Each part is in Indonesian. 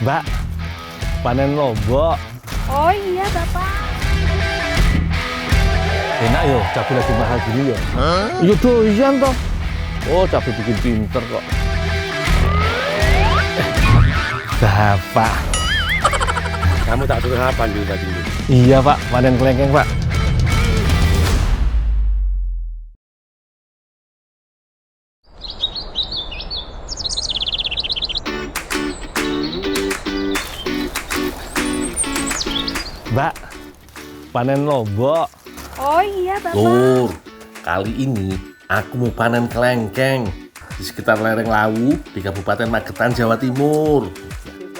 Mbak, panen lombok. Oh iya Bapak. Enak yo, cabai lagi mahal gini yo. Iya doyan toh. Oh, cabai bikin pinter kok. Bapak. Kamu tak suruh apa dulu tadi? Iya Pak, panen kelengkeng Pak. Mbak, panen lombok. Oh iya Bapak. Lur, kali ini aku mau panen kelengkeng di sekitar lereng Lawu di Kabupaten Magetan, Jawa Timur.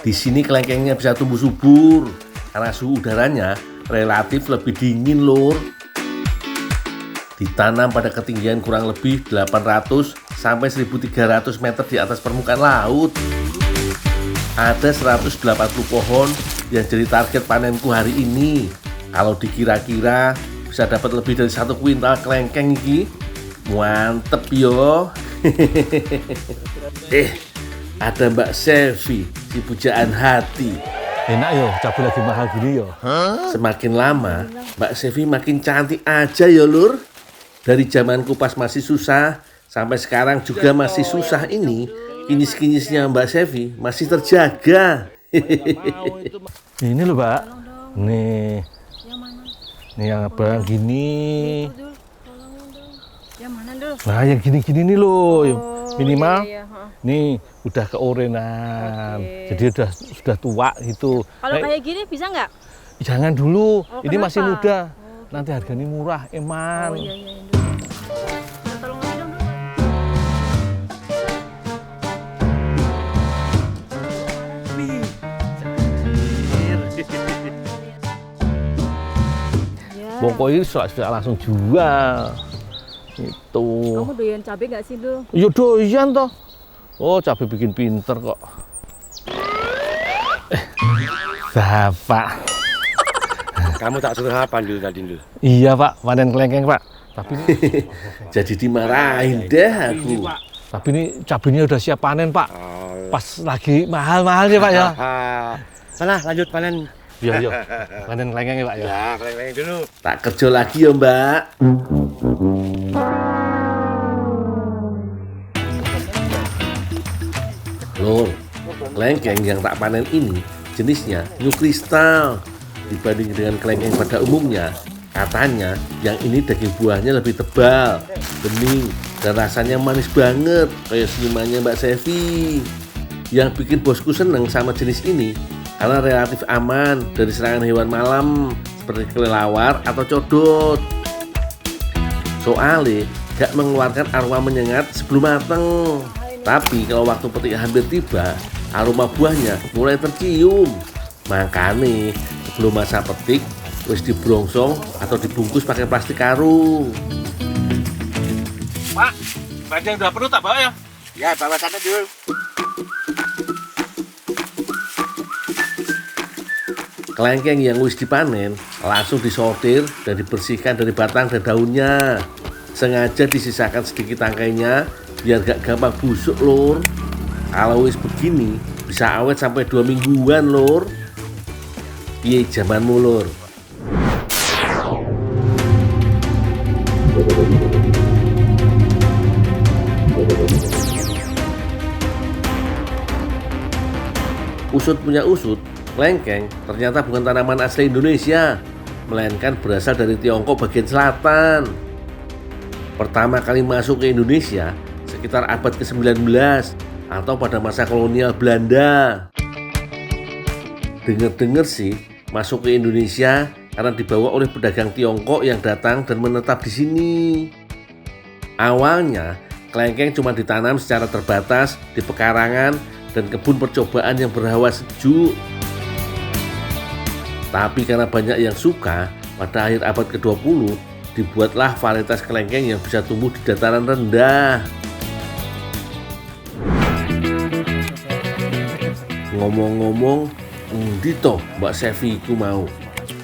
Di sini kelengkengnya bisa tumbuh subur karena suhu udaranya relatif lebih dingin, Lur. Ditanam pada ketinggian kurang lebih 800 sampai 1.300 meter di atas permukaan laut. Ada 180 pohon yang jadi target panenku hari ini. Kalau dikira-kira bisa dapat lebih dari 1 kuintal kelengkeng ini. Mantep yo. Ada Mbak Sevi, si pujaan hati. Enak yo, cabai lagi mahal gini yo. Semakin lama Mbak Sevi makin cantik aja ya Lur. Dari zamanku pas masih susah sampai sekarang juga masih susah ini, kinis-kinisnya Mbak Sevi masih terjaga. Ini loh Mbak. Nih, Yang mana? nih yang abang gini. Dul, tolongin dong. Yang mana dulu? Nah, yang gini-gini nih loh. Yang minimal Iya, iya, ha. nih udah keorenan. Oke. Jadi sudah tua gitu. Kalau Nah, kayak gini bisa nggak? jangan dulu. Oh, Ini masih kenapa? muda. Oh, Nanti harganya murah, eman. Oh iya iya dulu. Nah, tolongin dong dulu. Ya. Pokoknya ini sudah langsung jual. Itu. Kamu doyan cabai nggak sih dulu? Ya doyan toh. Oh, cabai bikin pinter kok. Bapak. Kamu tak suruh apa dulu tadi dulu? Iya Pak, panen kelengkeng Pak. Tapi ini, Jadi dimarahin deh aku. tapi ini cabainya udah siap panen Pak. Oh. Pas lagi mahal-mahalnya Pak ya. Sana lanjut panen. Iya, iya. Panen kelengkeng ya Pak ya. Ya, keleng dulu. Tak kerja lagi ya Mbak. Lur, kelengkeng yang tak panen ini jenisnya New Crystal. Dibanding dengan kelengkeng pada umumnya, katanya yang ini daging buahnya lebih tebal, bening, dan rasanya manis banget kayak senyumannya Mbak Sevi. Yang bikin bosku seneng sama jenis ini karena relatif aman dari serangan hewan malam seperti kelelawar atau codot. Soalnya gak mengeluarkan aroma menyengat sebelum mateng. Tapi kalau waktu petik hampir tiba, aroma buahnya mulai tercium. Makanya sebelum masa petik wis dibrongsong atau dibungkus pakai plastik karung. Pak, banyak yang udah perlu tak bawa ya? Ya, bawa sana dulu. Kelengkeng yang wis dipanen langsung disortir dan dibersihkan dari batang dan daunnya. Sengaja disisakan sedikit tangkainya biar gak gampang busuk Lur. Kalau wis begini bisa awet sampai 2 mingguan Lur. Piye jamanmu Lur? Usut punya usut, kelengkeng ternyata bukan tanaman asli Indonesia, melainkan berasal dari Tiongkok bagian selatan. Pertama kali masuk ke Indonesia sekitar abad ke-19 atau pada masa kolonial Belanda. Dengar-dengar sih masuk ke Indonesia karena dibawa oleh pedagang Tiongkok yang datang dan menetap di sini. Awalnya, kelengkeng cuma ditanam secara terbatas di pekarangan dan kebun percobaan yang berhawa sejuk. Tapi karena banyak yang suka, pada akhir abad ke-20 dibuatlah varietas kelengkeng yang bisa tumbuh di dataran rendah. Ngomong-ngomong, endi toh Mbak Sevi ku mau?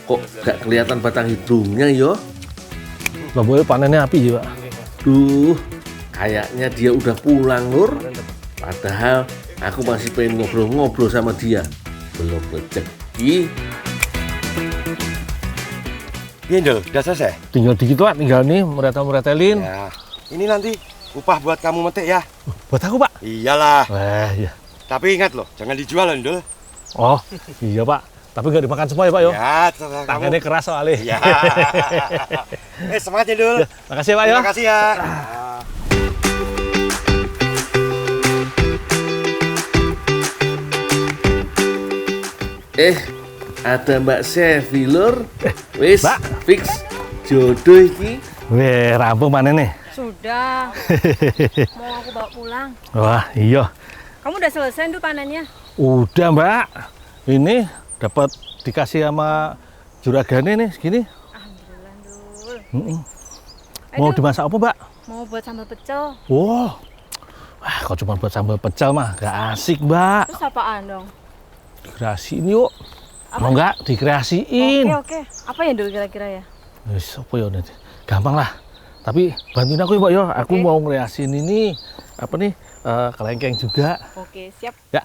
Kok gak kelihatan batang hidungnya yo? Lomboknya panennya api ya Pak. Duh, kayaknya dia udah pulang Lur. Padahal Aku masih pengen ngobrol-ngobrol sama dia. Belum rezeki. Iya, Dul, udah selesai? Tinggal dikit Pak, tinggal nih meretel-meretelin. Ya. Ini nanti upah buat kamu metik ya. Buat aku Pak. Iyalah. Wah, iya. Tapi ingat loh, jangan dijual loh, Dul. Oh, iya Pak. Tapi nggak dimakan semua ya Pak yo. Ya, terserah kamu. Tangannya keras soalnya. Ya. Semangat ya, Dul. Makasih ya Pak yo. Terima kasih ya. Ada Mbak Sevi lur. Wis, Mbak. fix jodoh iki. Weh, rampung mana nih? Sudah. Mau aku bawa pulang. Wah, iya. Kamu udah selesai tuh panennya? Udah Mbak. Ini dapat dikasih sama juragane nih segini. Alhamdulillah, Dul. Mau Aduh. dimasak apa Mbak? Mau buat sambal pecel. Wow. Wah, kok cuma buat sambal pecel mah gak asik Mbak. Terus apaan dong? Dikreasiin yuk. Apa? Mau nggak dikreasiin? Oke. Apa ya Dul kira-kira ya? Wis, apa ya nanti? Gampang lah. Tapi bantuin aku ya Mbak yo. Aku Oke. mau ngreasiin ini apa nih? Kelengkeng juga. Oke, siap. Ya.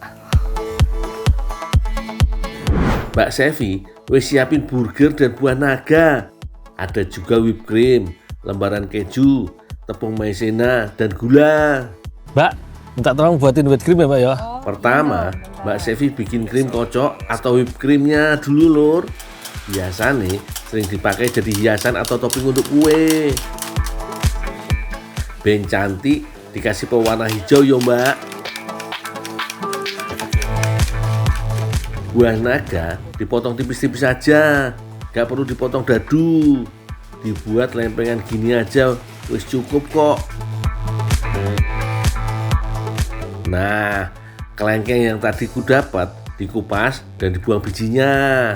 Mbak Sevi wis siapin burger dan buah naga. Ada juga whipped cream, lembaran keju, tepung maizena, dan gula. Mbak, minta tolong buatin whipped cream ya Mbak yo. Pertama, Mbak Sevi bikin krim kocok atau whipped creamnya dulu lur. Biasanya sering dipakai jadi hiasan atau topping untuk kue. Ben cantik, dikasih pewarna hijau yo Mbak. Buah naga dipotong tipis-tipis saja, gak perlu dipotong dadu. Dibuat lempengan gini aja, wis cukup kok. Nah, kelengkeng yang tadi ku dapat dikupas dan dibuang bijinya.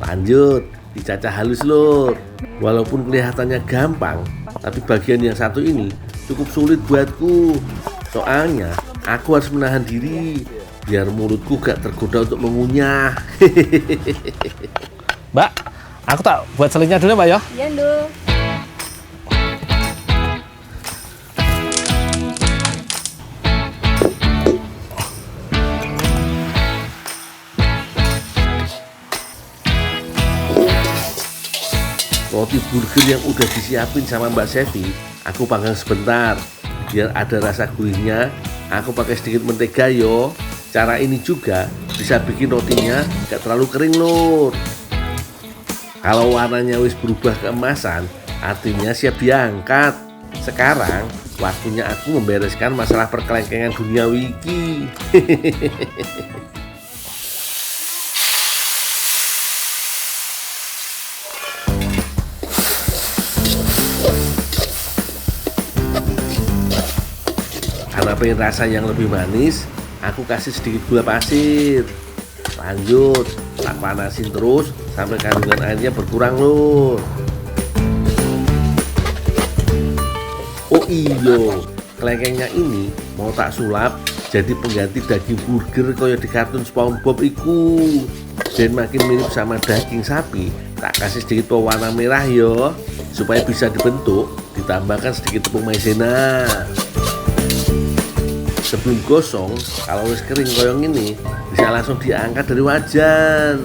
Lanjut, dicacah halus lur. Walaupun kelihatannya gampang, tapi bagian yang satu ini cukup sulit buatku. Soalnya aku harus menahan diri biar mulutku gak tergoda untuk mengunyah. Mbak, aku tak buat selingnya dulu ya Mbak yo. Iya, Dul. Roti burger yang udah disiapin sama Mbak Sevi, aku panggang sebentar biar ada rasa gurihnya. Aku pakai sedikit mentega yo. Cara ini juga bisa bikin rotinya gak terlalu kering lur. Kalau warnanya wis berubah keemasan, artinya siap diangkat. Sekarang waktunya aku membereskan masalah perkelengkengan duniawi iki. Karena pengen rasa yang lebih manis, aku kasih sedikit gula pasir. Lanjut, tak panasin terus sampai kandungan airnya berkurang lur. Oh iyo, kelengkengnya ini mau tak sulap jadi pengganti daging burger kaya di kartun SpongeBob iku. Dan makin mirip sama daging sapi, tak kasih sedikit pewarna merah yo, supaya bisa dibentuk. Ditambahkan sedikit tepung maizena. Sebelum gosong, kalau wis kering koyong ini bisa langsung diangkat dari wajan.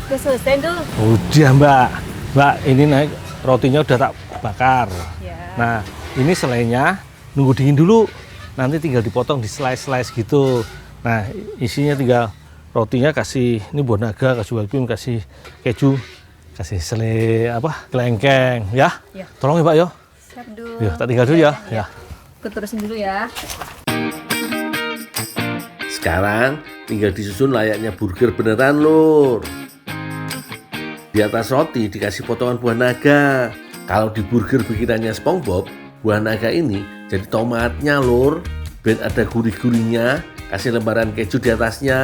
Udah selesai, Dul. Udah Mbak. Mbak, ini naik rotinya udah tak bakar. Ya. Nah, ini selainya nunggu dingin dulu. Nanti tinggal dipotong di slice-slice gitu. Nah, isinya tinggal rotinya kasih ini buah naga, kasih whipped cream, kasih keju, kasih selai kelengkeng ya. Ya. Tolong ya Pak yo. Siap, Dul. Yuk, tak tinggal dulu ya. Ya. Aku terusin dulu ya. Sekarang tinggal disusun layaknya burger beneran lur. Di atas roti dikasih potongan buah naga. Kalau di burger bikinannya SpongeBob, buah naga ini jadi tomatnya lur. Ben ada gurih-gurihnya, kasih lembaran keju di atasnya.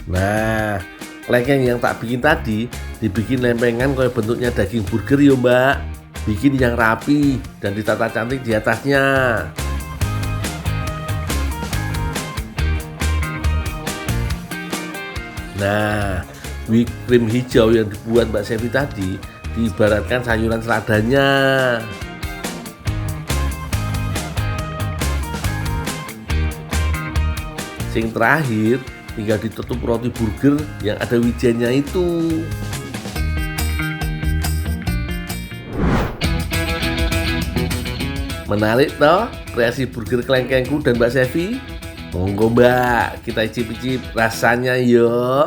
Nah, kelengkeng yang tak bikin tadi dibikin lempengan kayak bentuknya daging burger yo Mbak. bikin yang rapi dan ditata cantik di atasnya. Nah, whipped cream hijau yang dibuat Mbak Sevi tadi diibaratkan sayuran seladanya. Sing terakhir tinggal ditutup roti burger yang ada wijennya itu. Menarik toh kreasi burger kelengkengku dan Mbak Sevi? Monggo Mbak, kita icip-icip rasanya yo.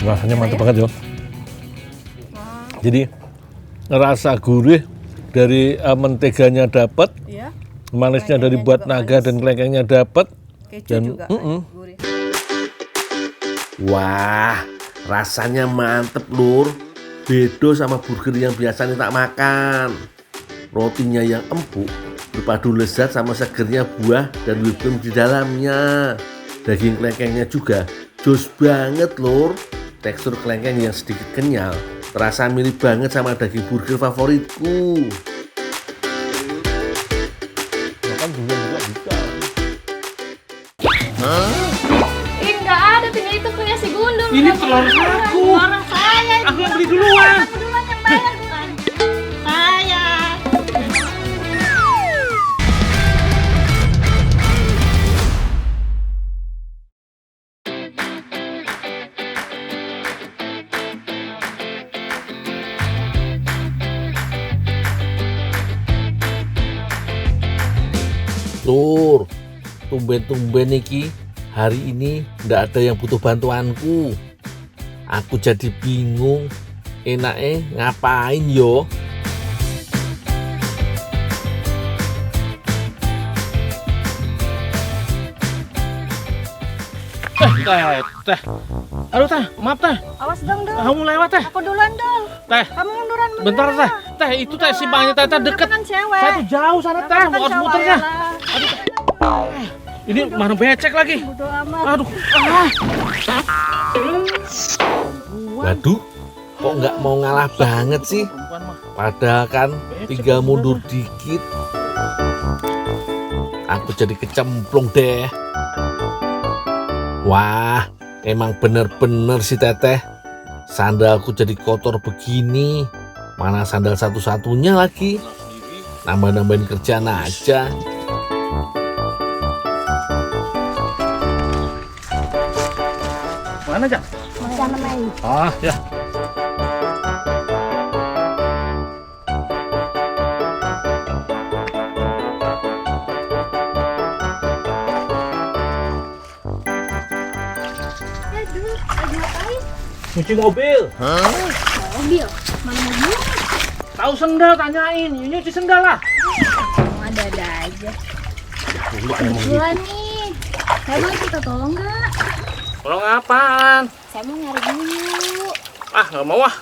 Rasanya mantap banget yo. Jadi rasa gurih dari menteganya dapat, Iya. manisnya dari Kelengkengnya buat juga naga manis. dan kelengkengnya dapat. Keju Dan, juga. Gurih. Wah, rasanya mantep lur. Beda sama burger yang biasanya tak makan. Rotinya yang empuk berpadu lezat sama segernya buah dan whipped cream di dalamnya. Daging kelengkengnya juga jos banget lur. Tekstur kelengkeng yang sedikit kenyal terasa mirip banget sama daging burger favoritku. Makan burger juga bisa. Ih, nggak ada, tinggal itu punya si Gundul. Ini telur aku. Orang saya. Aku yang beli duluan. Aku duluan yang bayar, bukan saya. Lur, tumben-tumben iki hari ini ndak ada yang butuh bantuanku. Aku jadi bingung, enaknya ngapain yo? Teh. Aduh teh, maaf teh. Awas dong, Dul. Kamu lewat teh. Aku duluan, Dul. Teh, Kamu munduran. bentar teh. Teh, itu teh simpangnya teh deket. Kan cewek. Saya tuh jauh sana teh, mau harus muternya. Ini mana becek lagi. Bodo amat. Aduh. Waduh, kok nggak mau ngalah banget sih? Perempuan mah. Padahal kan tinggal mundur dikit. Aku jadi kecemplung deh. Wah, emang bener-bener si Teteh. Sandalku jadi kotor begini. Mana sandal satu-satunya lagi. Nambah-nambahin kerjaan aja. Mana aja? Macam main. Ah, ya. Aduh, lagi ngapain? Cuci mobil. Mobil. Mana mobil? Tahu sendal tanyain. Nyuci sendal lah. Ada aja. Kebetulan nih. Saya boleh kita tolong nggak? Tolong apaan? Saya mau nyari dulu. Ah, nggak mau ah.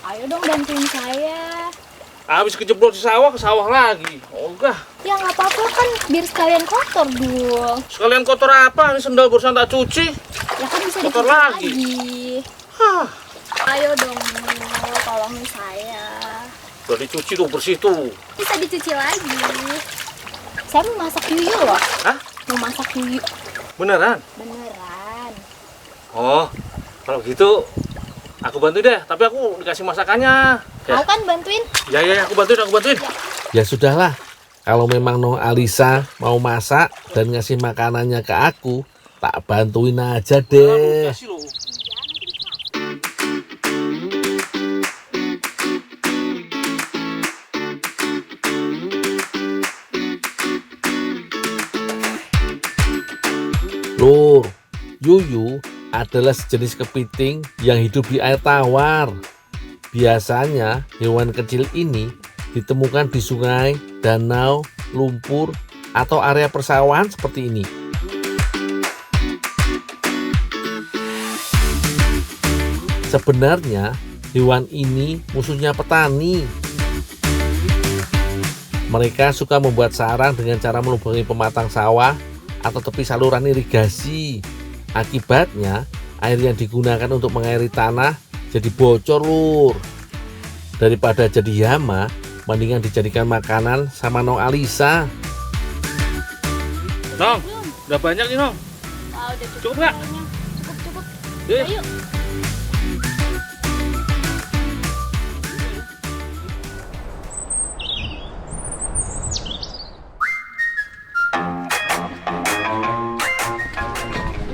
Ayo dong bantuin saya. Habis kejeblok di sawah, ke sawah lagi. Oh enggak. Ya nggak apa-apa kan, biar sekalian kotor dulu. Sekalian kotor apa? Ini sendal barusan tak cuci. Ya kan bisa Kotor dicuci lagi. lagi. Hah, Ayo dong, tolongin saya. udah dicuci tuh bersih tuh. Bisa dicuci lagi. Saya mau masak yuyu loh. Hah? Mau masak yuyu. Beneran? Beneran. Oh, kalau gitu aku bantu deh. Tapi aku dikasih masakannya. Ya, Mau kan bantuin? ya, aku bantuin. Ya sudahlah, kalau memang Noh Alisa mau masak dan ngasih makanannya ke aku, tak bantuin aja deh. Kasih loh. Lur, yuyu adalah sejenis kepiting yang hidup di air tawar. Biasanya hewan kecil ini ditemukan di sungai, danau, lumpur, atau area persawahan seperti ini. Sebenarnya hewan ini musuhnya petani. Mereka suka membuat sarang dengan cara melubangi pematang sawah atau tepi saluran irigasi. Akibatnya air yang digunakan untuk mengairi tanah jadi bocor, Lur. Daripada jadi hama, mendingan dijadikan makanan sama Nong Alisa. Nong, udah banyak nih Nong. Wah, udah Cukup nggak? Cukup. Yuk. Ayo.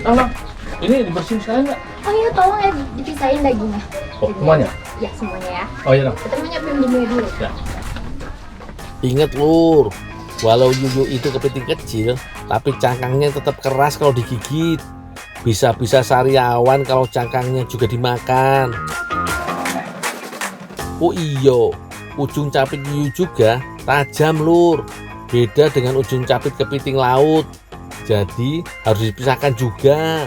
Nong, ini dibersihin sekalian nggak? Oh iya, tolong ya dipisahin dagingnya. Oh, semuanya? Iya, semuanya ya. Oh iya Nong. Kita mau nyiapin bumbunya dulu. Ya. Ingat, Lur, walau yuyu itu kepiting kecil, tapi cangkangnya tetap keras kalau digigit. Bisa-bisa sariawan kalau cangkangnya juga dimakan. Oh iya, ujung capit yuyu juga tajam, Lur. Beda dengan ujung capit kepiting laut. Jadi harus dipisahkan juga.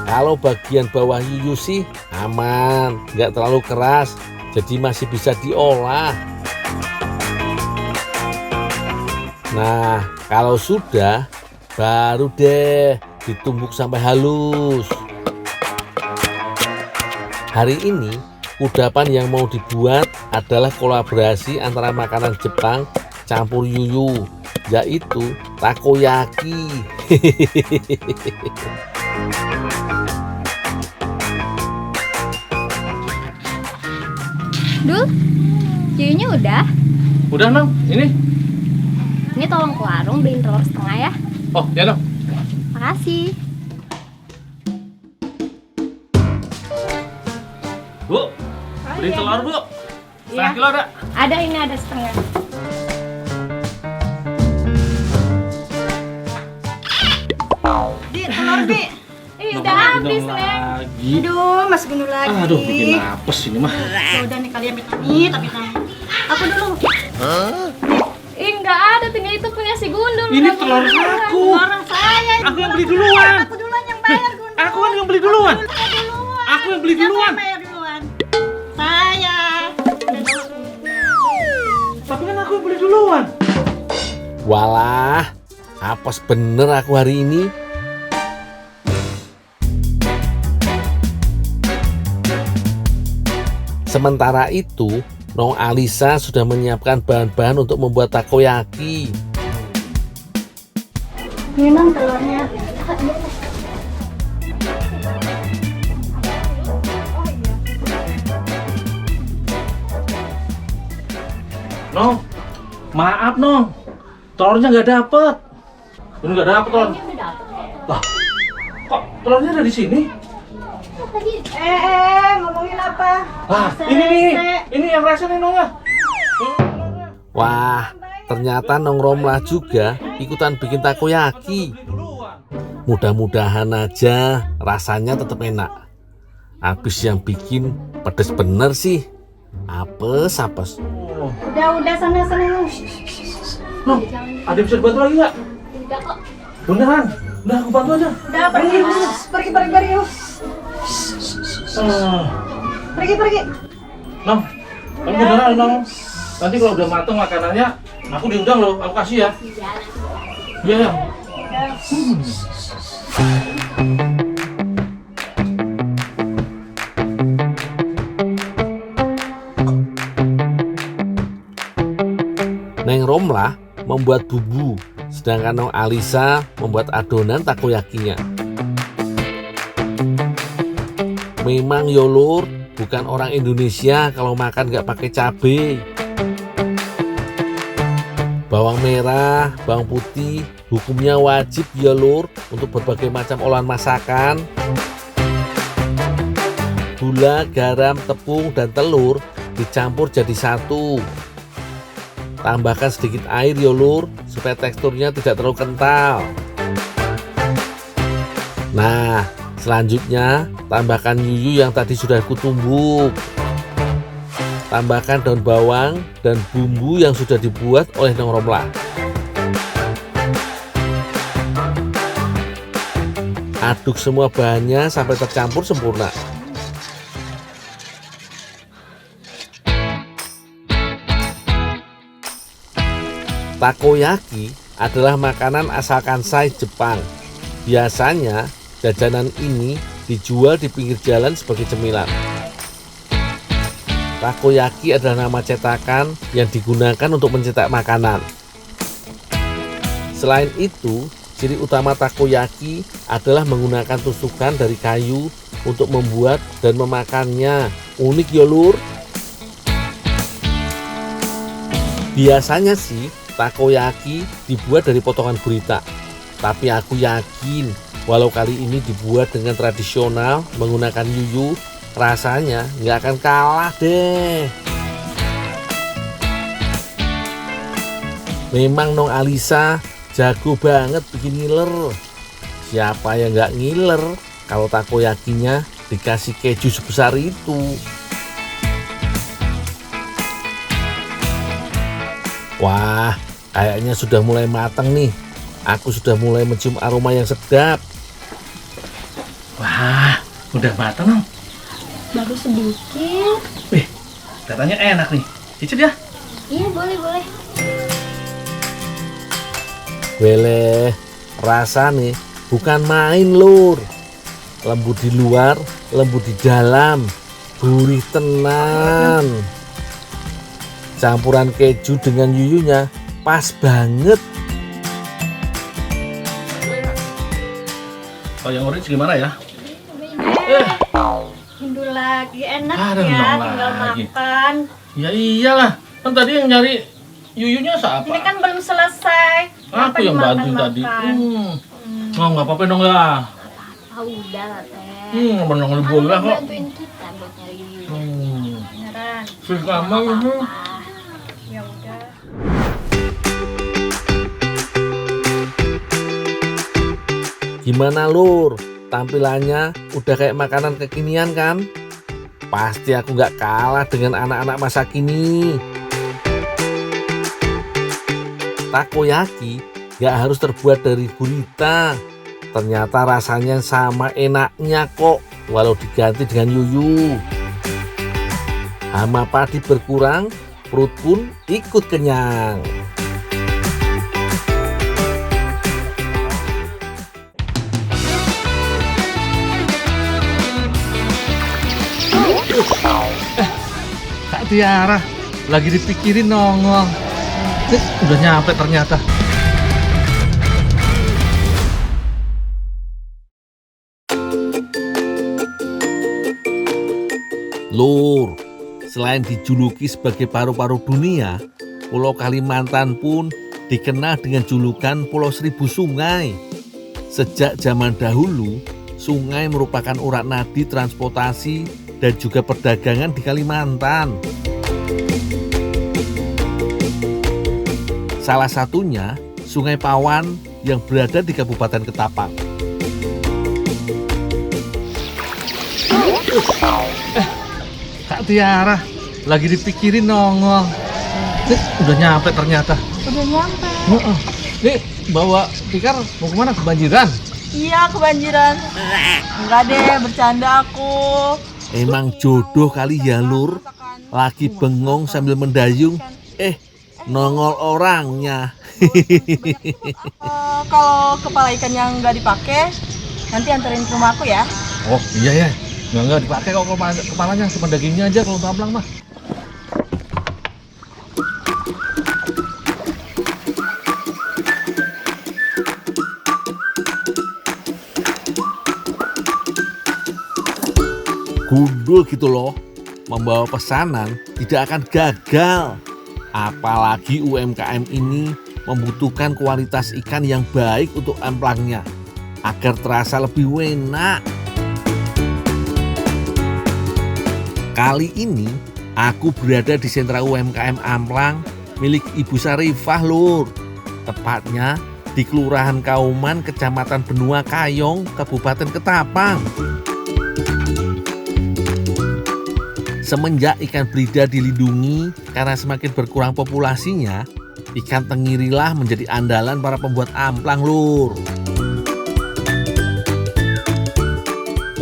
Kalau bagian bawah yuyu sih aman, nggak terlalu keras, jadi masih bisa diolah. Nah, kalau sudah, baru deh ditumbuk sampai halus. Hari ini, kudapan yang mau dibuat adalah kolaborasi antara makanan Jepang campur yuyu, yaitu takoyaki. Dul, yuyunya udah. Udah Nong, ini. Ini tolong ke warung beliin telur setengah ya. Oh ya Nong. Makasih. Bu, beli telur Bu. Setengah Iya. kilo ada. Ada, ini ada setengah. Di, telur Di. Udah habis, Neng. Lagi. Aduh, Mas Gunul lagi. Aduh, bikin apes ini mah. Ya udah nih kalian amit amit. Aku dulu. Enggak ada, tinggal itu punya si Gundul. Ini Udah telur pulang. aku. Orang saya. Aku yang beli duluan. Aku duluan yang bayar Gunul. Aku kan yang beli duluan. Saya duluan. Aku yang beli Siapa duluan. yang bayar duluan? Saya. Tapi kan aku yang beli duluan. Walah, apes bener aku hari ini. Sementara itu, Nong Alisa sudah menyiapkan bahan-bahan untuk membuat takoyaki. Ini Nong telurnya. Nong, maaf Nong. Telurnya nggak dapet. Ini nggak dapet telur. Ini udah dapet. Lah, kok telurnya ada di sini? Tadi Ngomongin apa? Ah, ini nih. Ini yang rasa nih Nong ya. Wah, ternyata Nong Romlah juga ikutan bikin takoyaki. Mudah-mudahan aja rasanya tetap enak. Habis yang bikin pedes bener sih. Apes. Oh. Udah sana Nong. Nong, ada bisa dibantu lagi nggak? enggak kok. Beneran? Udah aku bantu aja. Udah pergi. Pergi yuk. Ah. Pergi. Nong, kamu beneran Nong. Nanti kalau udah matang makanannya, aku diundang loh, aku kasih ya. Iya, nanti. Iya ya. Neng Romlah membuat bumbu, sedangkan Nong Alisa membuat adonan takoyakinya. Memang yo Lur, bukan orang Indonesia kalau makan nggak pakai cabai. Bawang merah, bawang putih, hukumnya wajib ya Lur untuk berbagai macam olahan masakan. Gula, garam, tepung, dan telur dicampur jadi satu. Tambahkan sedikit air ya Lur, supaya teksturnya tidak terlalu kental. Nah, selanjutnya tambahkan yuyu yang tadi sudah kutumbuk. Tambahkan daun bawang dan bumbu yang sudah dibuat oleh Nong Romlah. Aduk semua bahannya sampai tercampur sempurna. Takoyaki adalah makanan asal Kansai, Jepang. Biasanya jajanan ini dijual di pinggir jalan sebagai cemilan. Takoyaki adalah nama cetakan yang digunakan untuk mencetak makanan. Selain itu, ciri utama takoyaki adalah menggunakan tusukan dari kayu untuk membuat dan memakannya. Unik ya lur. Biasanya sih takoyaki dibuat dari potongan gurita, tapi aku yakin walau kali ini dibuat dengan tradisional menggunakan yuyu, rasanya nggak akan kalah deh. Memang Nong Alisa jago banget bikin ngiler. Siapa yang nggak ngiler kalau takoyakinya dikasih keju sebesar itu? Wah, kayaknya sudah mulai matang nih. Aku sudah mulai mencium aroma yang sedap. Wah, udah matang, Nong. Baru sedikit. Wih, katanya enak nih. Cicip ya? Iya, boleh. Weleh, rasa nih bukan main lur. Lembut di luar, lembut di dalam, gurih tenan. Campuran keju dengan yuyunya pas banget. Kalau yang orange gimana ya? Hindu lagi enak Ada ya, nong tinggal lagi. makan. Ya iyalah, kan tadi yang nyari yuyunya siapa? Ini kan belum selesai. Aku yang bantu tadi. Oh, nggak apa-apa dong ya. Ah, udah lah, Teh. Menang Kan boleh udah kok. bantuin kita buat nyari yuyu. Beneran. Si kamu. Ya udah. Gimana lur? Tampilannya udah kayak makanan kekinian kan? Pasti aku nggak kalah dengan anak-anak masa kini. Takoyaki nggak harus terbuat dari gurita. Ternyata rasanya sama enaknya kok, walau diganti dengan yuyu. Hama padi berkurang, perut pun ikut kenyang. Kak Tiara, lagi dipikirin nongol. Udah nyampe ternyata. Lur, selain dijuluki sebagai paru-paru dunia, Pulau Kalimantan pun dikenal dengan julukan Pulau Seribu Sungai. Sejak zaman dahulu, sungai merupakan urat nadi transportasi dan juga perdagangan di Kalimantan. Salah satunya Sungai Pawan yang berada di Kabupaten Ketapang. Kak Tiara, lagi dipikirin nongol. Udah nyampe ternyata. Udah nyampe. Nih, bawa tikar mau kemana? Kebanjiran? Iya, kebanjiran. Enggak deh, bercanda aku. Emang jodoh kali ya lur, lagi bengong sambil mendayung, nongol orangnya. Kalau kepala ikan yang nggak dipakai, nanti anterin ke rumah aku ya. Oh iya ya, nggak dipakai kok kepalanya, cuma dagingnya aja kalau tamblang mah. Gundul gitu loh, membawa pesanan tidak akan gagal. Apalagi UMKM ini membutuhkan kualitas ikan yang baik untuk amplangnya agar terasa lebih enak. Kali ini aku berada di sentra UMKM amplang milik Ibu Sarifah lur. Tepatnya di Kelurahan Kauman, Kecamatan Benua Kayong, Kabupaten Ketapang. Semenjak ikan belida dilindungi karena semakin berkurang populasinya, ikan tengirilah menjadi andalan para pembuat amplang lur.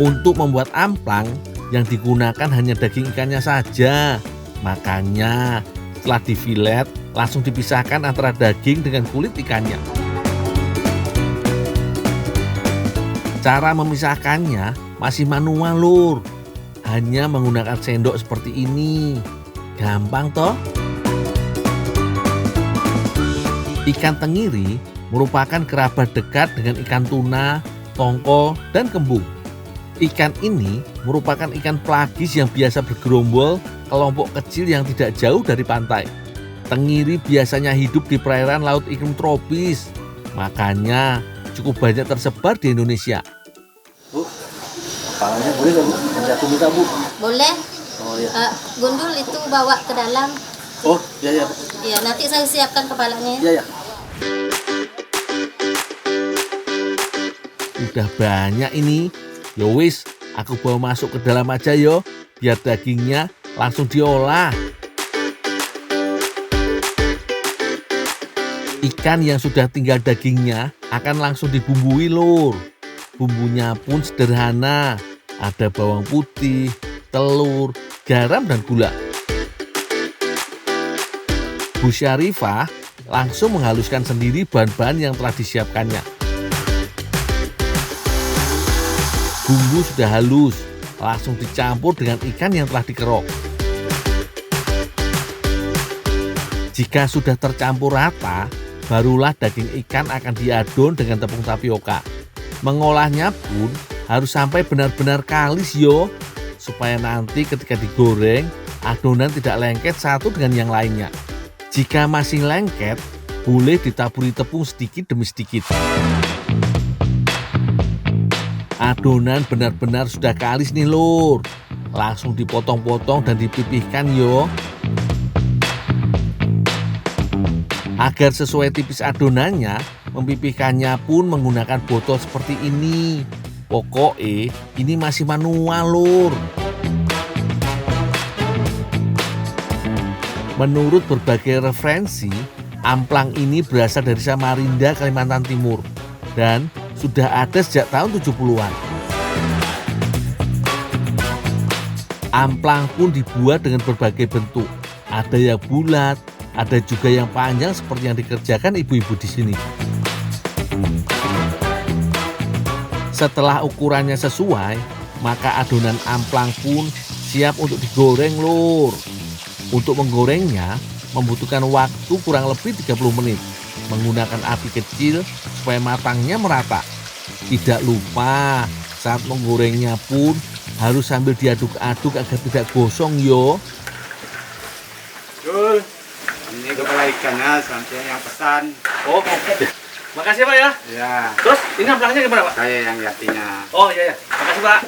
Untuk membuat amplang, yang digunakan hanya daging ikannya saja. Makanya setelah difilet, langsung dipisahkan antara daging dengan kulit ikannya. Cara memisahkannya masih manual lur. Hanya menggunakan sendok seperti ini. Gampang toh? Ikan tenggiri merupakan kerabat dekat dengan ikan tuna, tongkol, dan kembung. Ikan ini merupakan ikan pelagis yang biasa bergerombol kelompok kecil yang tidak jauh dari pantai. Tenggiri biasanya hidup di perairan laut iklim tropis, makanya cukup banyak tersebar di Indonesia. Bu, kepalanya boleh nggak Bu? Nanti aku minta Bu. Boleh. Oh ya. Gundul itu bawa ke dalam. Oh ya ya. Ya, nanti saya siapkan kepalanya. Ya ya. Udah banyak ini. Yo wis, aku bawa masuk ke dalam aja yo, biar dagingnya langsung diolah. Ikan yang sudah tinggal dagingnya akan langsung dibumbui lur. Bumbunya pun sederhana, ada bawang putih, telur, garam, dan gula. Bu Syarifah langsung menghaluskan sendiri bahan-bahan yang telah disiapkannya. Bumbu sudah halus, langsung dicampur dengan ikan yang telah dikerok. Jika sudah tercampur rata, barulah daging ikan akan diadon dengan tepung tapioka. Mengolahnya pun harus sampai benar-benar kalis yo, supaya nanti ketika digoreng, adonan tidak lengket satu dengan yang lainnya. Jika masih lengket, boleh ditaburi tepung sedikit demi sedikit. Adonan benar-benar sudah kalis nih lur. Langsung dipotong-potong dan dipipihkan yo. Agar sesuai tipis adonannya, mempipihkannya pun menggunakan botol seperti ini. Pokoknya ini masih manual lur. Menurut berbagai referensi, amplang ini berasal dari Samarinda, Kalimantan Timur, dan sudah ada sejak tahun 70-an. Amplang pun dibuat dengan berbagai bentuk. Ada yang bulat, ada juga yang panjang seperti yang dikerjakan ibu-ibu di sini. Setelah ukurannya sesuai, maka adonan amplang pun siap untuk digoreng lur. Untuk menggorengnya membutuhkan waktu kurang lebih 30 menit. Menggunakan api kecil supaya matangnya merata. Tidak lupa saat menggorengnya pun harus sambil diaduk-aduk agar tidak gosong yo. Dul, ini kepala ikannya sampai yang pesan. Oh, makasih Pak ya. Ya, Terus ini amplangnya gimana Pak? saya yang gantinya. Oh iya ya, makasih Pak.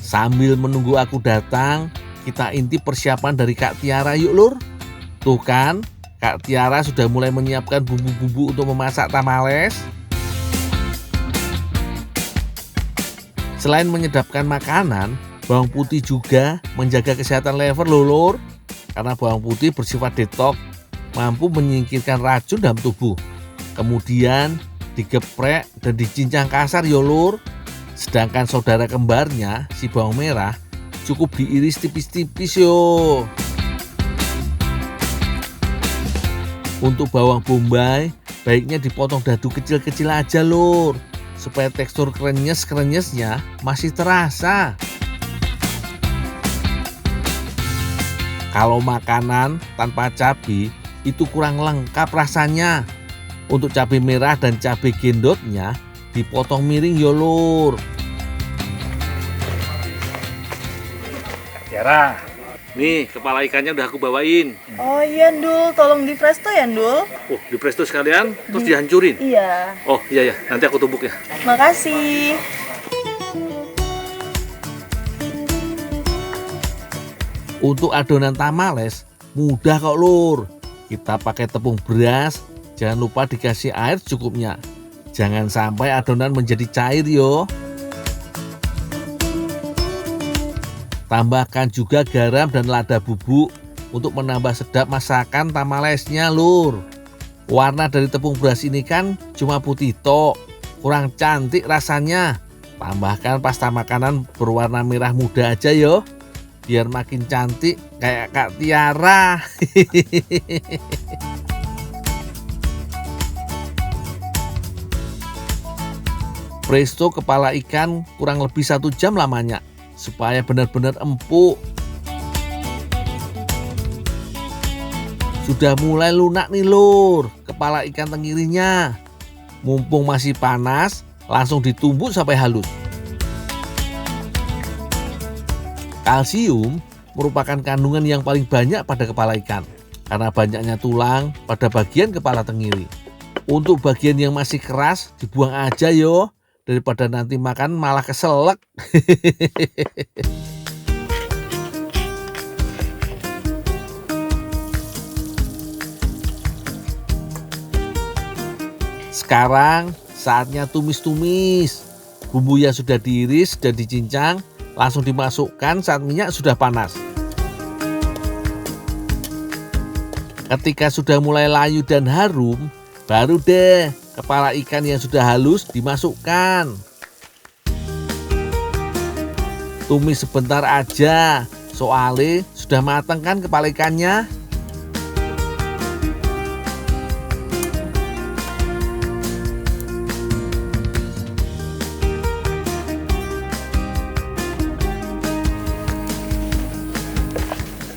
Sambil menunggu aku datang, kita intip persiapan dari Kak Tiara yuk lur. Tuh kan, Kak Tiara sudah mulai menyiapkan bumbu-bumbu untuk memasak tamales. Selain menyedapkan makanan, bawang putih juga menjaga kesehatan lever loh lur. Karena bawang putih bersifat detox, mampu menyingkirkan racun dalam tubuh. Kemudian digeprek dan dicincang kasar yo lur. Sedangkan saudara kembarnya, si bawang merah, cukup diiris tipis-tipis yo. Untuk bawang bombay, baiknya dipotong dadu kecil-kecil aja lur, supaya tekstur krenyes-krenyesnya masih terasa. Kalau makanan tanpa cabai itu kurang lengkap rasanya. Untuk cabai merah dan cabai gendotnya dipotong miring yo lur. Tiara, nih kepala ikannya udah aku bawain. Oh iya Ndul, tolong di presto ya Ndul. Oh, di presto sekalian, terus dihancurin. Iya, Oh iya ya, nanti aku tumbuk ya. makasih. Untuk adonan tamales mudah kok lur. Kita pakai tepung beras, jangan lupa dikasih air secukupnya. Jangan sampai adonan menjadi cair yo. Tambahkan juga garam dan lada bubuk untuk menambah sedap masakan tamalesnya lur. Warna dari tepung beras ini kan cuma putih tok, kurang cantik rasanya. Tambahkan pasta makanan berwarna merah muda aja yo, biar makin cantik kayak Kak Tiara. Presto kepala ikan kurang lebih 1 jam lamanya supaya benar-benar empuk. Sudah mulai lunak nih lur kepala ikan tenggirinya. Mumpung masih panas, langsung ditumbuk sampai halus. Kalsium merupakan kandungan yang paling banyak pada kepala ikan karena banyaknya tulang pada bagian kepala tenggiri. Untuk bagian yang masih keras dibuang aja yo, daripada nanti makan malah keselak. Sekarang saatnya tumis-tumis. Bumbu yang sudah diiris dan dicincang langsung dimasukkan saat minyak sudah panas. Ketika sudah mulai layu dan harum, baru deh kepala ikan yang sudah halus dimasukkan. Tumis sebentar aja, soalnya sudah matang kan kepala ikannya.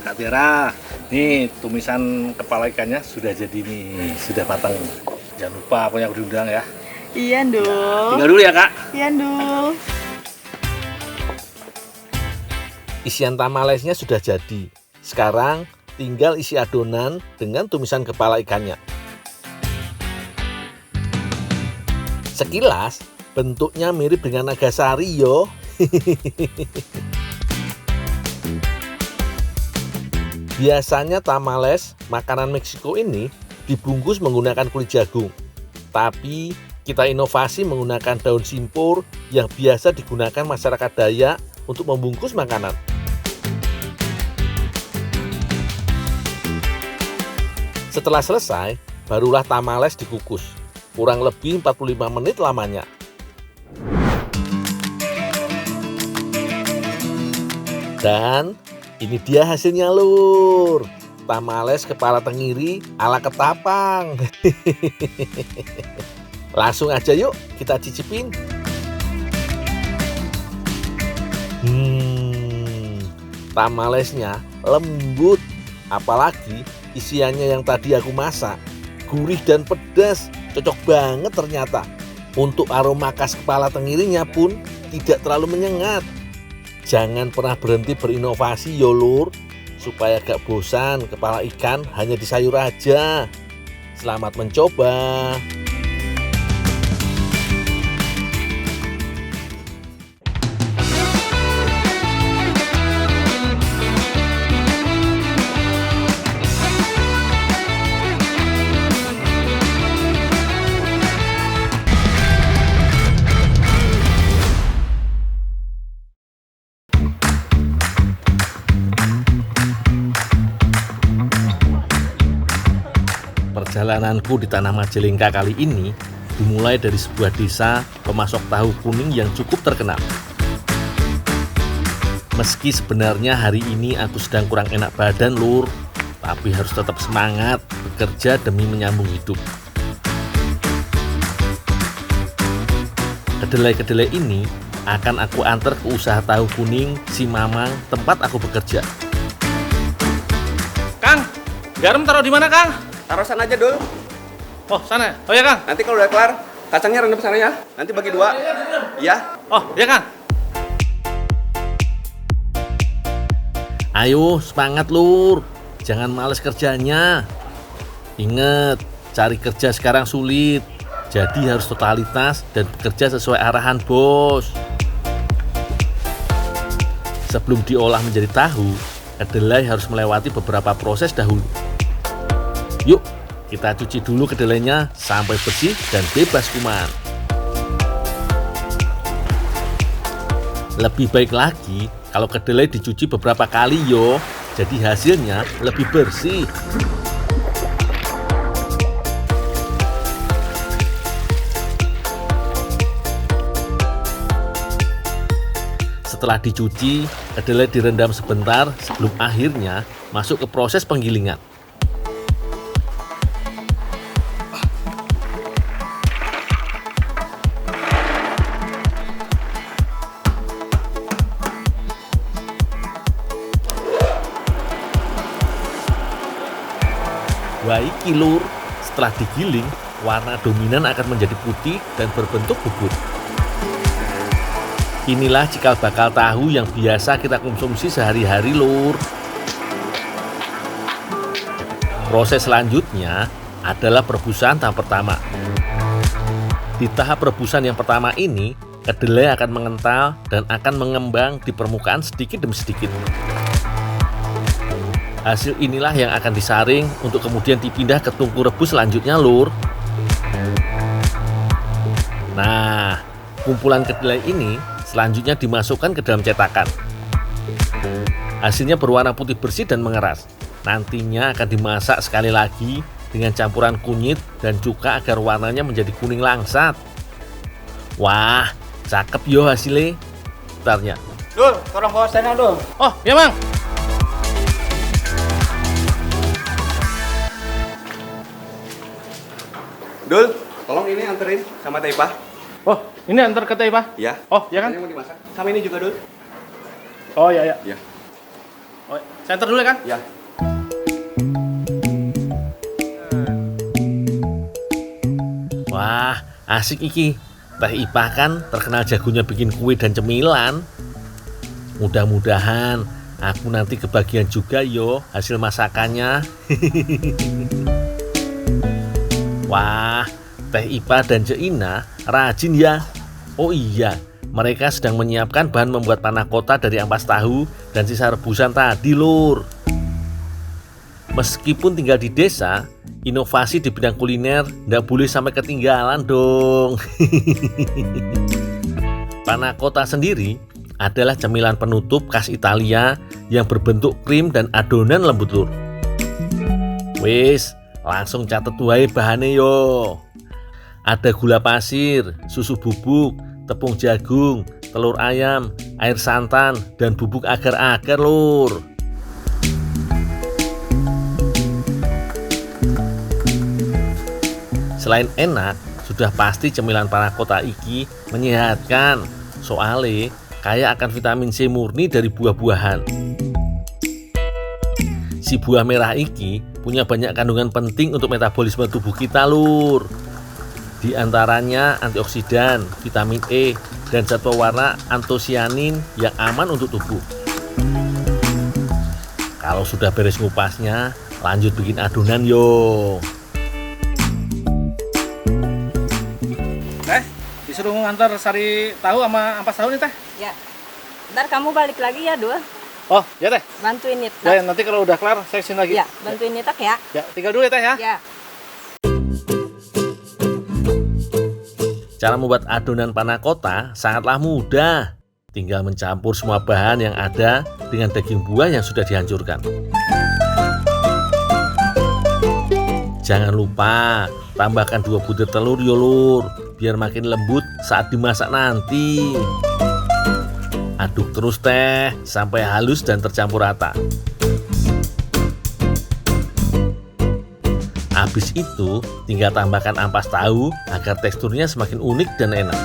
Kak Tiara, nih tumisan kepala ikannya sudah jadi nih, sudah matang. Jangan lupa pokoknya aku diundang ya. Iya, Ndul. Tinggal dulu ya Kak. Iya, Ndul. Isian tamalesnya sudah jadi. Sekarang tinggal isi adonan dengan tumisan kepala ikannya. Sekilas bentuknya mirip dengan nagasari yo. Biasanya tamales makanan Meksiko ini dibungkus menggunakan kulit jagung. Tapi kita inovasi menggunakan daun simpur yang biasa digunakan masyarakat Dayak untuk membungkus makanan. Setelah selesai, barulah tamales dikukus. Kurang lebih 45 menit lamanya. Dan ini dia hasilnya lur. Tamales kepala tenggiri ala Ketapang. Langsung aja yuk kita cicipin. Tamalesnya lembut. Apalagi isiannya yang tadi aku masak. Gurih dan pedas. Cocok banget ternyata. Untuk aroma khas kepala tenggirinya pun tidak terlalu menyengat. Jangan pernah berhenti berinovasi yo lur. Supaya gak bosan kepala ikan hanya di sayur aja. Selamat mencoba. Perjalananku di tanah Majalengka kali ini dimulai dari sebuah desa pemasok tahu kuning yang cukup terkenal. Meski sebenarnya hari ini aku sedang kurang enak badan lur, tapi harus tetap semangat bekerja demi menyambung hidup. Kedelai-kedelai ini akan aku antar ke usaha tahu kuning si Mamang tempat aku bekerja. Kang, garam taruh di mana Kang? Taruh sana aja, Dul. Oh sana, oh ya Kang. Nanti kalau udah kelar, kacangnya rendam sana ya. Nanti bagi 2. Iya. Oh ya Kang. Ayo semangat lur, jangan males kerjanya. Ingat, cari kerja sekarang sulit. Jadi harus totalitas dan bekerja sesuai arahan bos. Sebelum diolah menjadi tahu, kedelai harus melewati beberapa proses dahulu. Yuk, kita cuci dulu kedelainya sampai bersih dan bebas kuman. Lebih baik lagi kalau kedelai dicuci beberapa kali yo, jadi hasilnya lebih bersih. Setelah dicuci, kedelai direndam sebentar sebelum akhirnya masuk ke proses penggilingan. Wah iki lur, setelah digiling, warna dominan akan menjadi putih dan berbentuk bubur. Inilah cikal bakal tahu yang biasa kita konsumsi sehari-hari lur. Proses selanjutnya adalah perebusan tahap pertama. Di tahap perebusan yang pertama ini, kedelai akan mengental dan akan mengembang di permukaan sedikit demi sedikit. Hasil inilah yang akan disaring untuk kemudian dipindah ke tungku rebus selanjutnya lur. Nah, kumpulan kedelai ini selanjutnya dimasukkan ke dalam cetakan. Hasilnya berwarna putih bersih dan mengeras. Nantinya akan dimasak sekali lagi dengan campuran kunyit dan cuka agar warnanya menjadi kuning langsat. Wah, cakep yo hasilnya. Bentarnya. Dul, tolong bawa sana dul. Oh, ya Mang. Dul, tolong ini anterin sama Taipah. Oh, ini antar ke Teh, Pak? Ya. Oh, ya kan? Ini mau dimasak. Sama ini juga, Dul. Oh, ya, ya. Ya. Oh, saya antar dulu ya, kan? Ya. Wah, asik iki. Teh Ipah kan terkenal jagonya bikin kue dan cemilan. Mudah-mudahan aku nanti kebagian juga yo hasil masakannya. Wah, Teh Ipah dan Cek Ina rajin ya. Oh iya, mereka sedang menyiapkan bahan membuat panah kota dari ampas tahu dan sisa rebusan tadi lur. Meskipun tinggal di desa, inovasi di bidang kuliner nggak boleh sampai ketinggalan dong. Panah kota sendiri adalah cemilan penutup khas Italia yang berbentuk krim dan adonan lembut lur. Wis, langsung catet wae bahannya yo. Ada gula pasir, susu bubuk, tepung jagung, telur ayam, air santan, dan bubuk agar-agar lur. Selain enak, sudah pasti cemilan panah kota iki menyehatkan. Soalnya kaya akan vitamin C murni dari buah-buahan. Si buah merah iki punya banyak kandungan penting untuk metabolisme tubuh kita lur. Di antaranya antioksidan, vitamin E, dan zat pewarna antosianin yang aman untuk tubuh. Kalau sudah beres ngupasnya, lanjut bikin adonan yo. Teh, disuruh ngantar sari tahu sama ampas tahu nih, Teh. Ya. Ntar kamu balik lagi ya, Dul. Oh, ya, Teh. Bantuin nyetak. Ya, nanti kalau udah kelar, saya sini lagi. Ya, bantuin nyetak ya. Ya, tinggal dulu ya, Teh, ya. Ya. Cara membuat adonan panah kota sangatlah mudah. Tinggal mencampur semua bahan yang ada dengan daging buah yang sudah dihancurkan. Jangan lupa tambahkan 2 butir telur yo lur, biar makin lembut saat dimasak nanti. Aduk terus teh sampai halus dan tercampur rata. Habis itu tinggal tambahkan ampas tahu agar teksturnya semakin unik dan enak.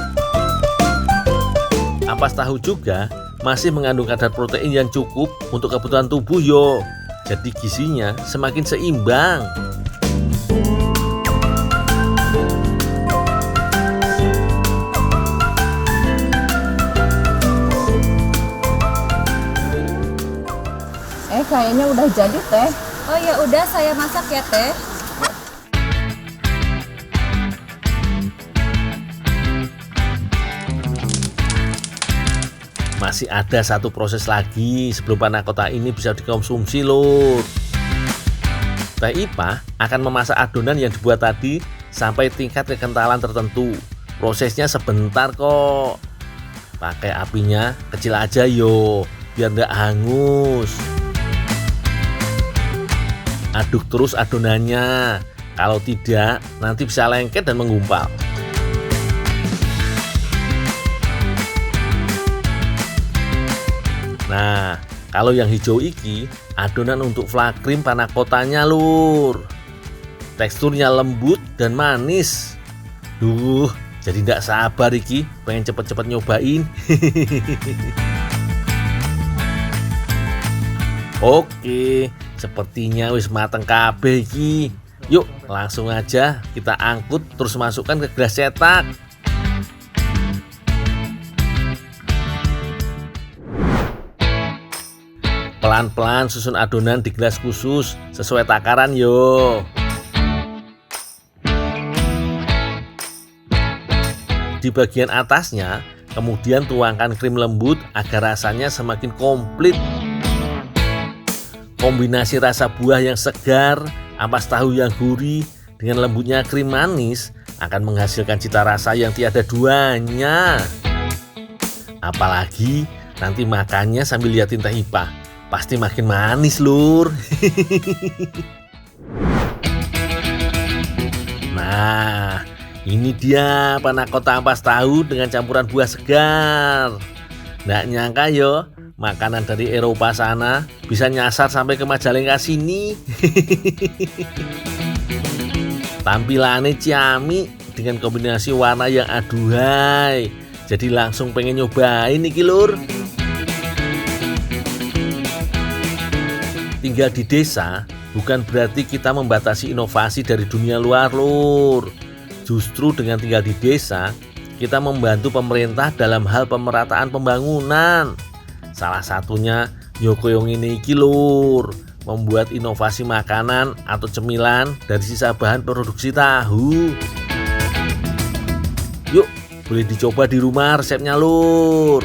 Ampas tahu juga masih mengandung kadar protein yang cukup untuk kebutuhan tubuh yo. Jadi gizinya semakin seimbang. Kayaknya udah jadi, Teh. Oh ya udah, saya masak ya, Teh. Masih ada satu proses lagi sebelum panah kota ini bisa dikonsumsi lur. Teh Ipah akan memasak adonan yang dibuat tadi sampai tingkat kekentalan tertentu. Prosesnya sebentar kok. Pakai apinya kecil aja yo, biar nggak hangus. Aduk terus adonannya. Kalau tidak, nanti bisa lengket dan menggumpal. Nah, kalau yang hijau iki adonan untuk fla krim panah kotanya lur. Teksturnya lembut dan manis. Duh, jadi tidak sabar iki pengen cepet-cepet nyobain. Oke, sepertinya wis mateng kabeh iki. Yuk langsung aja kita angkut terus masukkan ke gelas cetak. Pelan-pelan susun adonan di gelas khusus sesuai takaran yo. Di bagian atasnya, kemudian tuangkan krim lembut agar rasanya semakin komplit. Kombinasi rasa buah yang segar, ampas tahu yang gurih, dengan lembutnya krim manis akan menghasilkan cita rasa yang tiada duanya. Apalagi nanti makannya sambil liatin teh ipah, pasti makin manis lur. Nah, ini dia panakota ampas tahu dengan campuran buah segar. Nggak nyangka yo, makanan dari Eropa sana bisa nyasar sampai ke Majalengka sini. Tampilannya ciamik dengan kombinasi warna yang aduhai. Jadi langsung pengen nyobain nih lur. Tinggal di desa bukan berarti kita membatasi inovasi dari dunia luar lur. Justru dengan tinggal di desa, kita membantu pemerintah dalam hal pemerataan pembangunan. Salah satunya Yokoyong ini lur, membuat inovasi makanan atau cemilan dari sisa bahan produksi tahu. Yuk, boleh dicoba di rumah resepnya lur.